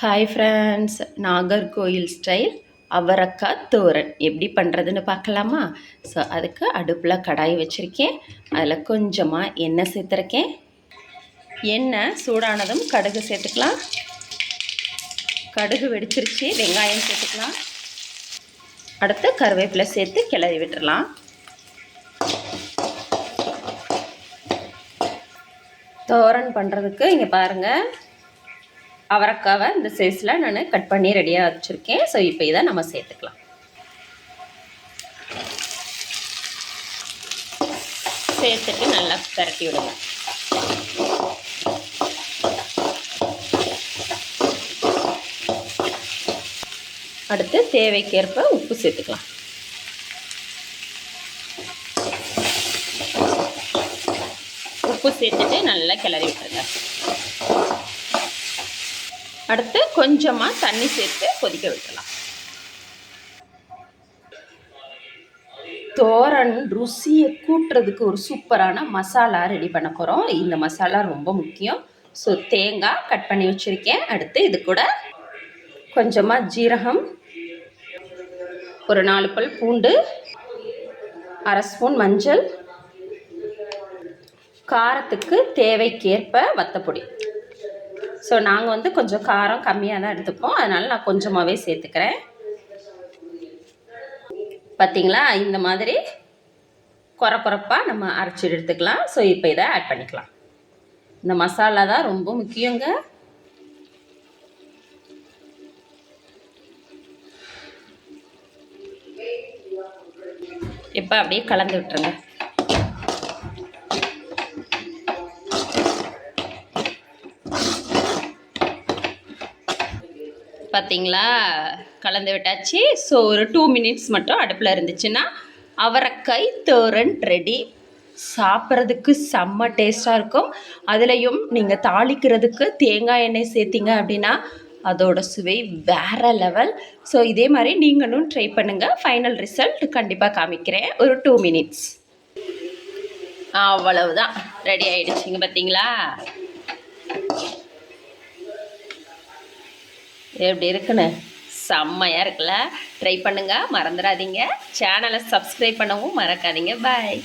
Hi friends, Nagercoil style அவரக்காய் தோரன் எப்படி பண்ணுறதுன்னு பார்க்கலாமா? ஸோ அதுக்கு அடுப்பில் கடாய் வச்சுருக்கேன். அதில் கொஞ்சமாக எண்ணெய் சேர்த்துருக்கேன். எண்ணெய் சூடானதும் கடுகு சேர்த்துக்கலாம். கடுகு வெடிச்சிருச்சு, வெங்காயம் சேர்த்துக்கலாம். அடுத்து கருவேப்பிலை சேர்த்து கிளறி விட்டுடலாம். தோரன் பண்ணுறதுக்கு இங்கே பாருங்கள், அவரைக்காவை இந்த சைஸில் நான் கட் பண்ணி ரெடியாக வச்சுருக்கேன். ஸோ இப்போ இதை நம்ம சேர்த்துக்கலாம். சேர்த்துட்டு நல்லா பரட்டி விடுங்க. அடுத்து தேவைக்கேற்ப உப்பு சேர்த்துக்கலாம். உப்பு சேர்த்துட்டு நல்லா கிளறி விட்டுருங்க. அடுத்து கொஞ்சமாக தண்ணி சேர்த்து கொதிக்க விட்டுடலாம். தோரன் ருசியை கூட்டுறதுக்கு ஒரு சூப்பரான மசாலா ரெடி பண்ண போகிறோம். இந்த மசாலா ரொம்ப முக்கியம். ஸோ தேங்காய் கட் பண்ணி வச்சுருக்கேன். அடுத்து இது கூட கொஞ்சமாக ஜீரகம், ஒரு 4 பல் பூண்டு, 1/2 ஸ்பூன் மஞ்சள், காரத்துக்கு தேவைக்கேற்ப வத்தப்பொடி. ஸோ நாங்கள் கொஞ்சம் காரம் கம்மியாக தான் எடுத்துப்போம், அதனால் நான் கொஞ்சமாகவே சேர்த்துக்கிறேன். பார்த்திங்களா, இந்த மாதிரி குறப்பாக நம்ம அரைச்சி எடுத்துக்கலாம். ஸோ இப்போ இதை ஆட் பண்ணிக்கலாம். இந்த மசாலா தான் ரொம்ப முக்கியங்க. இப்போ அப்படியே கலந்து விட்டுருங்க. பார்த்திங்களா, கலந்து விட்டாச்சு. ஸோ ஒரு 2 மினிட்ஸ் மட்டும் அடுப்பில் இருந்துச்சுன்னா அவரைக்காய் தோரன் ரெடி. சாப்பிட்றதுக்கு செம்ம டேஸ்ட்டாக இருக்கும். அதுலேயும் நீங்கள் தாளிக்கிறதுக்கு தேங்காய் எண்ணெய் சேர்த்திங்க அப்படின்னா அதோட சுவை வேறு லெவல். ஸோ இதே மாதிரி நீங்களும் ட்ரை பண்ணுங்கள். ஃபைனல் ரிசல்ட் கண்டிப்பாக காமிக்கிறேன். ஒரு 2 மினிட்ஸ். அவ்வளவுதான், ரெடி ஆகிடுச்சிங்க. பார்த்திங்களா எப்படி இருக்குன்னு? செம்மையாக இருக்குல்ல? ட்ரை பண்ணுங்கள், மறந்துடாதீங்க. சேனலை சப்ஸ்கிரைப் பண்ணவும் மறக்காதீங்க. பாய்.